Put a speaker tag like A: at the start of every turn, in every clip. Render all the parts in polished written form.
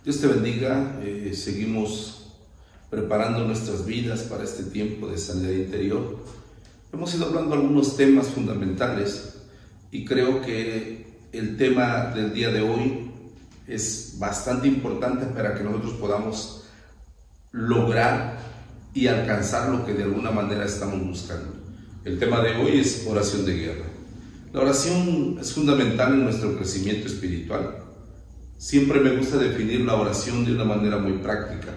A: Dios te bendiga. Seguimos preparando nuestras vidas para este tiempo de sanidad interior. Hemos ido hablando algunos temas fundamentales y creo que el tema del día de hoy es bastante importante para que nosotros podamos lograr y alcanzar lo que de alguna manera estamos buscando. El tema de hoy es oración de guerra. La oración es fundamental en nuestro crecimiento espiritual. Siempre me gusta definir la oración de una manera muy práctica.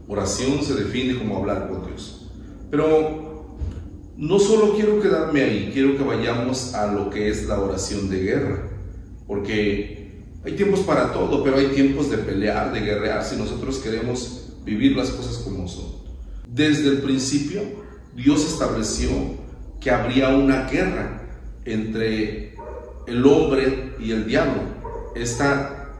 A: Oración se define como hablar con Dios. Pero no solo quiero quedarme ahí, quiero que vayamos a lo que es la oración de guerra. Porque hay tiempos para todo, pero hay tiempos de pelear, de guerrear, si nosotros queremos vivir las cosas como son. Desde el principio, Dios estableció que habría una guerra entre el hombre y el diablo.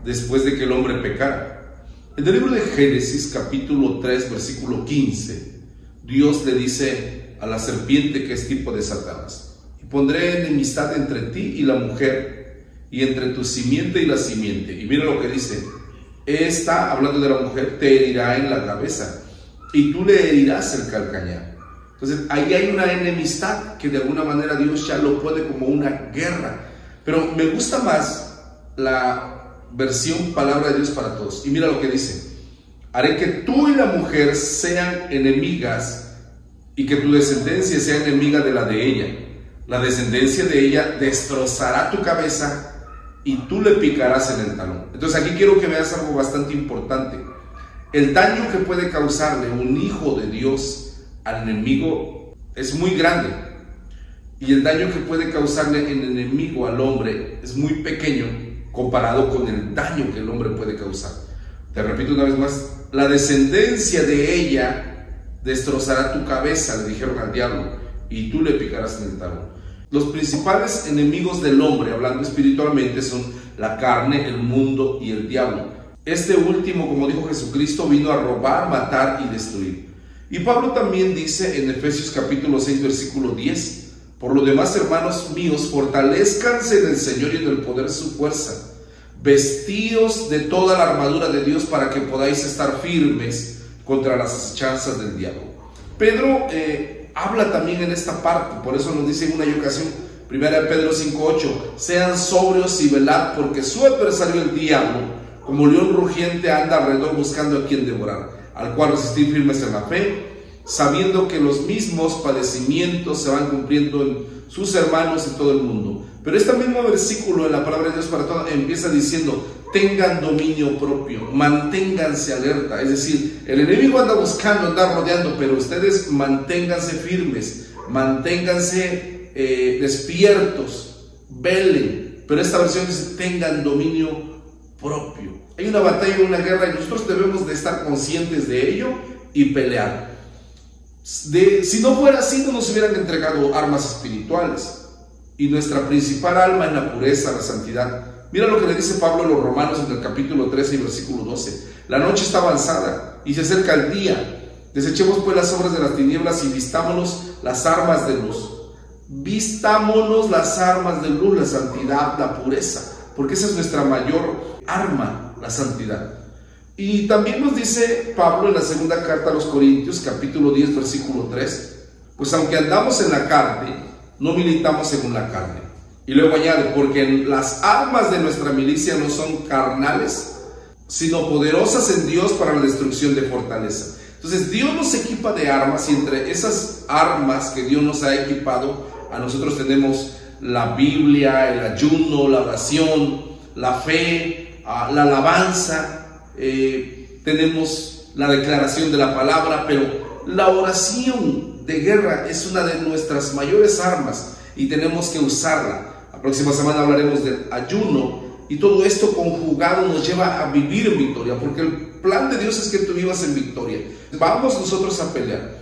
A: Después de que el hombre pecara. En el libro de Génesis, capítulo 3, versículo 15, Dios le dice a la serpiente, que es tipo de Satanás: y pondré enemistad entre ti y la mujer, y entre tu simiente y la simiente. Y mira lo que dice: esta, hablando de la mujer, te herirá en la cabeza, y tú le herirás el calcañar. Entonces, ahí hay una enemistad que de alguna manera Dios ya lo pone como una guerra. Pero me gusta más la versión Palabra de Dios para Todos. Y mira lo que dice: haré que tú y la mujer sean enemigas, y que tu descendencia sea enemiga de la de ella. La descendencia de ella destrozará tu cabeza, y tú le picarás en el talón. Entonces aquí quiero que veas algo bastante importante. El daño que puede causarle un hijo de Dios al enemigo es muy grande, y el daño que puede causarle el enemigo al hombre es muy pequeño comparado con el daño que el hombre puede causar. Te repito una vez más: la descendencia de ella destrozará tu cabeza, le dijeron al diablo, y tú le picarás en el talón. Los principales enemigos del hombre, hablando espiritualmente, son la carne, el mundo y el diablo. Este último, como dijo Jesucristo, vino a robar, matar y destruir. Y Pablo también dice en Efesios capítulo 6, versículo 10: por lo demás, hermanos míos, fortalezcanse en el Señor y en el poder de su fuerza, vestidos de toda la armadura de Dios, para que podáis estar firmes contra las acechanzas del diablo. Pedro habla también en esta parte, por eso nos dice en una ocasión, 1 Pedro 5:8: sean sobrios y velad, porque su adversario el diablo, como león rugiente, anda alrededor buscando a quien devorar, al cual resistir firmes en la fe, sabiendo que los mismos padecimientos se van cumpliendo en sus hermanos en todo el mundo. Pero este mismo versículo en la Palabra de Dios para Todos empieza diciendo: tengan dominio propio, manténganse alerta. Es decir, el enemigo anda buscando, anda rodeando, pero ustedes manténganse firmes, manténganse despiertos, velen. Pero esta versión dice: tengan dominio propio. Hay una batalla, una guerra, y nosotros debemos de estar conscientes de ello y pelear. Si no fuera así, no nos hubieran entregado armas espirituales, y nuestra principal alma en la pureza, la santidad. Mira lo que le dice Pablo a los romanos en el capítulo 13 y versículo 12: la noche está avanzada y se acerca el día. Desechemos pues las obras de las tinieblas y vistámonos las armas de luz. Vistámonos las armas de luz, la santidad, la pureza, porque esa es nuestra mayor arma, la santidad. Y también nos dice Pablo en la segunda carta a los Corintios, capítulo 10, versículo 3: pues aunque andamos en la carne, no militamos según la carne. Y luego añade: porque las armas de nuestra milicia no son carnales, sino poderosas en Dios para la destrucción de fortaleza. Entonces Dios nos equipa de armas, y entre esas armas que Dios nos ha equipado, a nosotros tenemos la Biblia, el ayuno, la oración, la fe, la alabanza. Tenemos la declaración de la palabra, pero la oración de guerra es una de nuestras mayores armas y tenemos que usarla. La próxima semana hablaremos del ayuno, y todo esto conjugado nos lleva a vivir en victoria, porque el plan de Dios es que tú vivas en victoria. Vamos nosotros a pelear.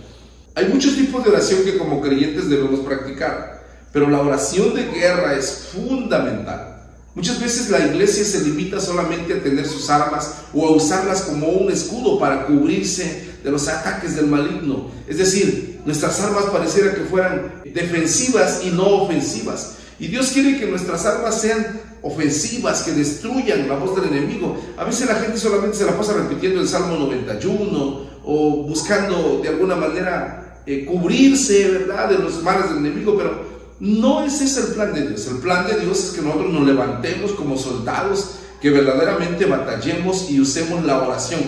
A: Hay muchos tipos de oración que como creyentes debemos practicar, pero la oración de guerra es fundamental. Muchas veces la iglesia se limita solamente a tener sus armas o a usarlas como un escudo para cubrirse de los ataques del maligno. Es decir, nuestras armas pareciera que fueran defensivas y no ofensivas. Y Dios quiere que nuestras armas sean ofensivas que destruyan la voz del enemigo. A veces la gente solamente se la pasa repitiendo el Salmo 91 o buscando de alguna manera cubrirse, ¿verdad?, de los males del enemigo, pero no ese es el plan de Dios. El plan de Dios es que nosotros nos levantemos como soldados, que verdaderamente batallemos y usemos la oración,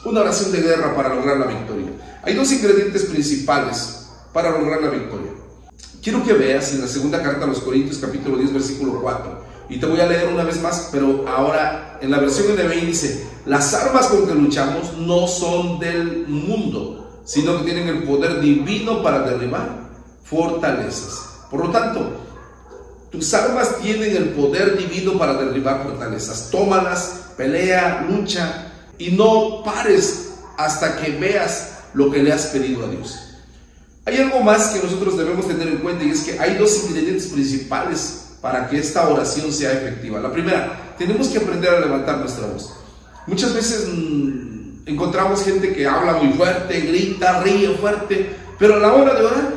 A: una oración de guerra para lograr la victoria. Hay dos ingredientes principales para lograr la victoria. Quiero que veas en la segunda carta a los Corintios, capítulo 10, versículo 4, y te voy a leer una vez más, pero ahora en la versión NBI dice: las armas con que luchamos no son del mundo, sino que tienen el poder divino para derribar fortalezas. Por lo tanto, tus armas tienen el poder divino para derribar fortalezas. Tómalas, pelea, lucha y no pares hasta que veas lo que le has pedido a Dios. Hay algo más que nosotros debemos tener en cuenta, y es que hay dos ingredientes principales para que esta oración sea efectiva. La primera, tenemos que aprender a levantar nuestra voz. Muchas veces encontramos gente que habla muy fuerte, grita, ríe fuerte, pero a la hora de orar,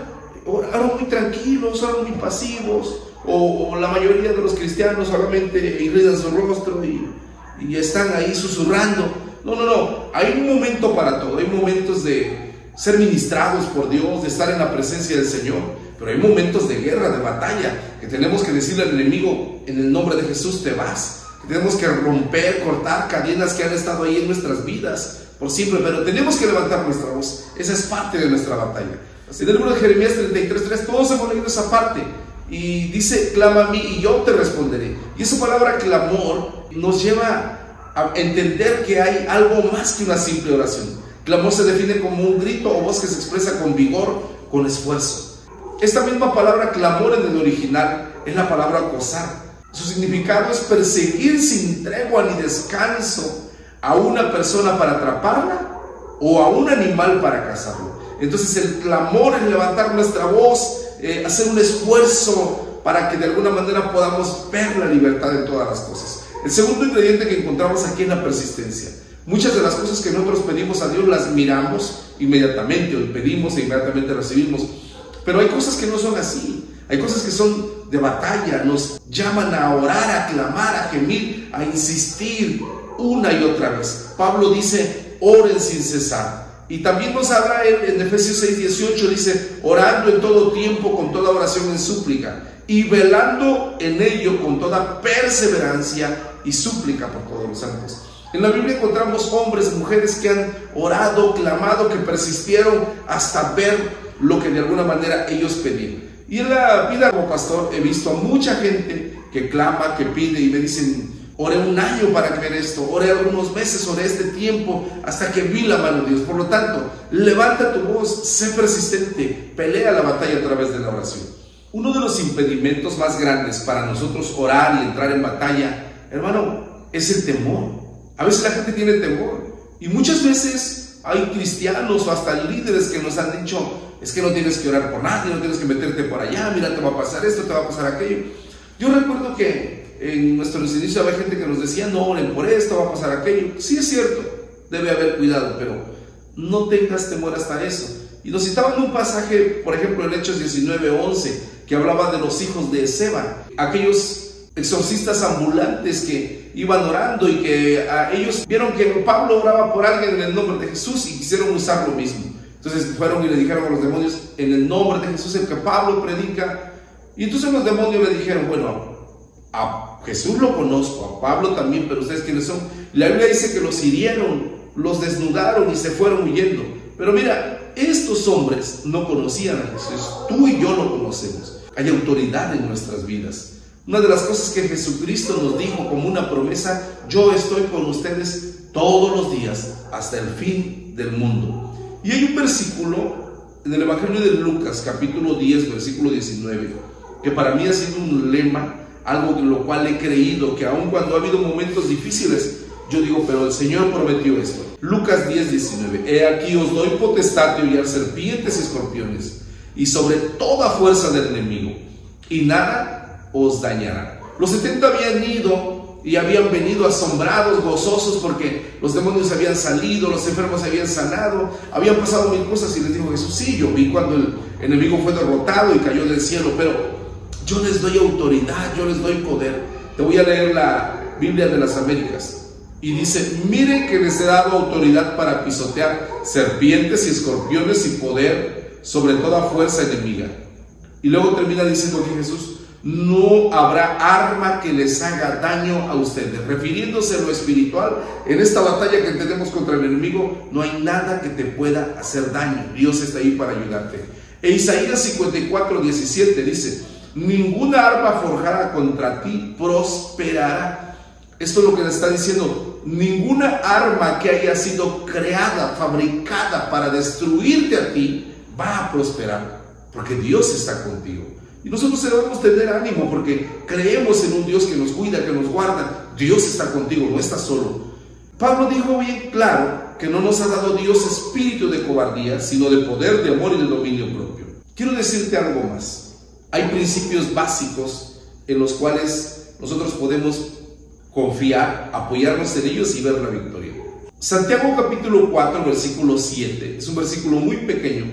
A: oran muy tranquilos, oran muy pasivos, o la mayoría de los cristianos solamente irritan su rostro y están ahí susurrando. No, hay un momento para todo. Hay momentos de ser ministrados por Dios, de estar en la presencia del Señor, pero hay momentos de guerra, de batalla, que tenemos que decirle al enemigo: en el nombre de Jesús te vas. Que tenemos que romper, cortar cadenas que han estado ahí en nuestras vidas por siempre, pero tenemos que levantar nuestra voz. Esa es parte de nuestra batalla. En el libro de Jeremías 33:3 todos hemos leído esa parte, y dice: clama a mí y yo te responderé. Y esa palabra clamor nos lleva a entender que hay algo más que una simple oración. Clamor se define como un grito o voz que se expresa con vigor, con esfuerzo. Esta misma palabra clamor en el original es la palabra acosar. Su significado es perseguir sin tregua ni descanso a una persona para atraparla o a un animal para cazarlo. Entonces el clamor es levantar nuestra voz, hacer un esfuerzo para que de alguna manera podamos ver la libertad en todas las cosas. El segundo ingrediente que encontramos aquí es la persistencia. Muchas de las cosas que nosotros pedimos a Dios las miramos inmediatamente, o pedimos e inmediatamente recibimos, pero hay cosas que no son así. Hay cosas que son de batalla, nos llaman a orar, a clamar, a gemir, a insistir una y otra vez. Pablo dice: oren sin cesar. Y también nos habla en Efesios 6:18, dice: orando en todo tiempo con toda oración en súplica, y velando en ello con toda perseverancia y súplica por todos los santos. En la Biblia encontramos hombres y mujeres que han orado, clamado, que persistieron hasta ver lo que de alguna manera ellos pedían. Y en la vida como pastor he visto a mucha gente que clama, que pide, y me dicen: oré un año para ver esto, oré algunos meses, oré este tiempo, hasta que vi la mano de Dios. Por lo tanto, levanta tu voz, sé persistente, pelea la batalla a través de la oración. Uno de los impedimentos más grandes para nosotros orar y entrar en batalla, hermano, es el temor. A veces la gente tiene temor, y muchas veces hay cristianos o hasta líderes que nos han dicho: es que no tienes que orar por nadie, no tienes que meterte por allá, mira, te va a pasar esto, te va a pasar aquello. Yo recuerdo que en nuestros inicios había gente que nos decía: no oren por esto, va a pasar aquello. Sí, es cierto, debe haber cuidado, pero no tengas temor hasta eso. Y nos citaban un pasaje, por ejemplo, en Hechos 19:11, que hablaba de los hijos de Seba, aquellos exorcistas ambulantes que iban orando y que ellos vieron que Pablo oraba por alguien en el nombre de Jesús y quisieron usar lo mismo. Entonces fueron y le dijeron a los demonios: en el nombre de Jesús, el que Pablo predica. Y entonces los demonios le dijeron: bueno, a Jesús lo conozco, a Pablo también, pero ¿ustedes quiénes son? La Biblia dice que los hirieron, los desnudaron y se fueron huyendo. Pero mira, estos hombres no conocían a Jesús. Tú y yo lo conocemos. Hay autoridad en nuestras vidas. Una de las cosas que Jesucristo nos dijo como una promesa: yo estoy con ustedes todos los días hasta el fin del mundo. Y hay un versículo en el Evangelio de Lucas, capítulo 10, versículo 19, que para mí ha sido un lema, algo en lo cual he creído, que aun cuando ha habido momentos difíciles, yo digo: pero el Señor prometió esto. Lucas 10, 19: he aquí os doy potestad de hollar serpientes y escorpiones, y sobre toda fuerza del enemigo, y nada os dañará. Los 70 habían ido y habían venido asombrados, gozosos, porque los demonios habían salido, los enfermos habían sanado, habían pasado mil cosas, y les dijo Jesús: sí, yo vi cuando el enemigo fue derrotado y cayó del cielo, pero yo les doy autoridad, yo les doy poder. Te voy a leer la Biblia de las Américas. Y dice: miren que les he dado autoridad para pisotear serpientes y escorpiones y poder sobre toda fuerza enemiga. Y luego termina diciendo que Jesús: no habrá arma que les haga daño a ustedes. Refiriéndose a lo espiritual, en esta batalla que tenemos contra el enemigo, no hay nada que te pueda hacer daño. Dios está ahí para ayudarte. E Isaías 54:17 dice: ninguna arma forjada contra ti prosperará. Esto es lo que le está diciendo: ninguna arma que haya sido creada, fabricada para destruirte a ti, va a prosperar, porque Dios está contigo. Y nosotros debemos tener ánimo, porque creemos en un Dios que nos cuida, que nos guarda. Dios está contigo, no estás solo. Pablo dijo bien claro que no nos ha dado Dios espíritu de cobardía, sino de poder, de amor y de dominio propio. Quiero decirte algo más. Hay principios básicos en los cuales nosotros podemos confiar, apoyarnos en ellos y ver la victoria. Santiago capítulo 4, versículo 7, es un versículo muy pequeño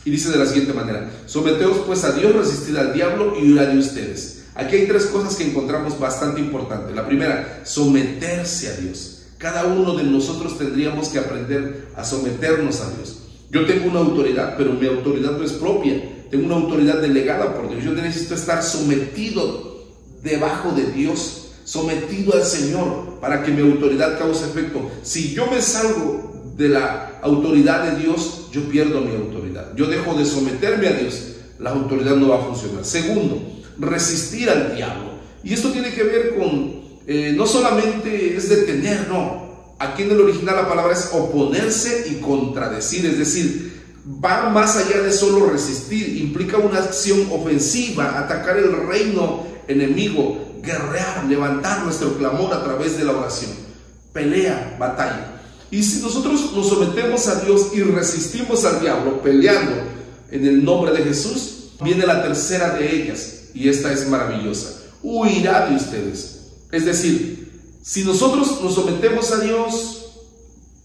A: y dice de la siguiente manera: someteos pues a Dios, resistid al diablo y huirá de ustedes. Aquí hay tres cosas que encontramos bastante importantes. La primera, someterse a Dios. Cada uno de nosotros tendríamos que aprender a someternos a Dios. Yo tengo una autoridad, pero mi autoridad no es propia. Tengo una autoridad delegada por Dios. Yo necesito estar sometido debajo de Dios, sometido al Señor, para que mi autoridad cause efecto. Si yo me salgo de la autoridad de Dios, yo pierdo mi autoridad. Yo dejo de someterme a Dios, la autoridad no va a funcionar. Segundo, resistir al diablo. Y esto tiene que ver con, no solamente es detener, no. Aquí en el original la palabra es oponerse y contradecir, es decir, va más allá de solo resistir, implica una acción ofensiva, atacar el reino enemigo, guerrear, levantar nuestro clamor a través de la oración, pelea, batalla. Y si nosotros nos sometemos a Dios y resistimos al diablo peleando en el nombre de Jesús, viene la tercera de ellas, y esta es maravillosa: huirá de ustedes. Es decir, si nosotros nos sometemos a Dios,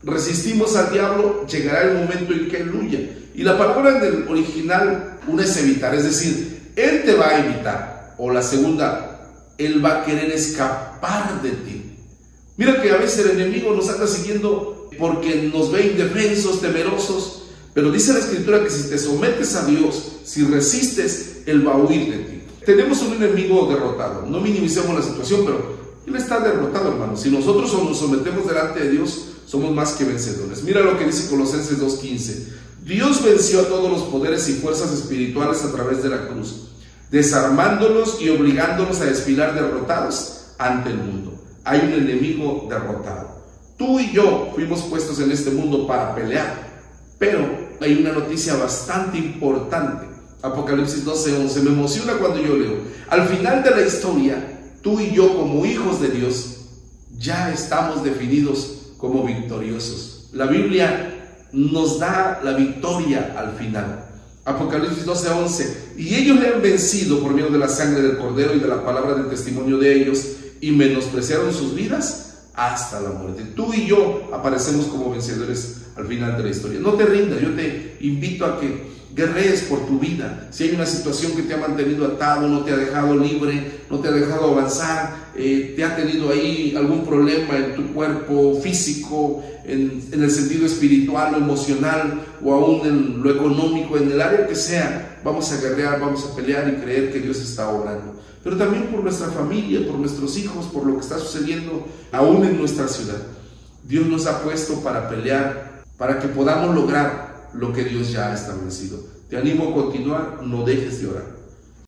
A: resistimos al diablo, llegará el momento en que él huya. Y la palabra en el original, una es evitar, es decir, él te va a evitar. O la segunda, él va a querer escapar de ti. Mira que a veces el enemigo nos anda siguiendo porque nos ve indefensos, temerosos, pero dice la Escritura que si te sometes a Dios, si resistes, él va a huir de ti. Tenemos un enemigo derrotado. No minimicemos la situación, pero él está derrotado, hermano. Si nosotros nos sometemos delante de Dios, somos más que vencedores. Mira lo que dice Colosenses 2:15. Dios venció a todos los poderes y fuerzas espirituales a través de la cruz, desarmándolos y obligándolos a desfilar derrotados ante el mundo. Hay un enemigo derrotado. Tú y yo fuimos puestos en este mundo para pelear, pero hay una noticia bastante importante. Apocalipsis 12:11. Me emociona cuando yo leo: al final de la historia, tú y yo como hijos de Dios ya estamos definidos como victoriosos. La Biblia nos da la victoria al final. Apocalipsis 12:11. Y ellos le han vencido por medio de la sangre del Cordero y de la palabra del testimonio de ellos, y menospreciaron sus vidas hasta la muerte. Tú y yo aparecemos como vencedores al final de la historia. No te rindas. Yo te invito a que guerrees por tu vida. Si hay una situación que te ha mantenido atado, no te ha dejado libre, no te ha dejado avanzar, te ha tenido ahí algún problema en tu cuerpo físico, en el sentido espiritual o emocional, o aún en lo económico, en el área que sea, vamos a guerrear, vamos a pelear y creer que Dios está obrando. Pero también por nuestra familia, por nuestros hijos, por lo que está sucediendo aún en nuestra ciudad. Dios nos ha puesto para pelear, para que podamos lograr lo que Dios ya ha establecido. Te animo a continuar, no dejes de orar.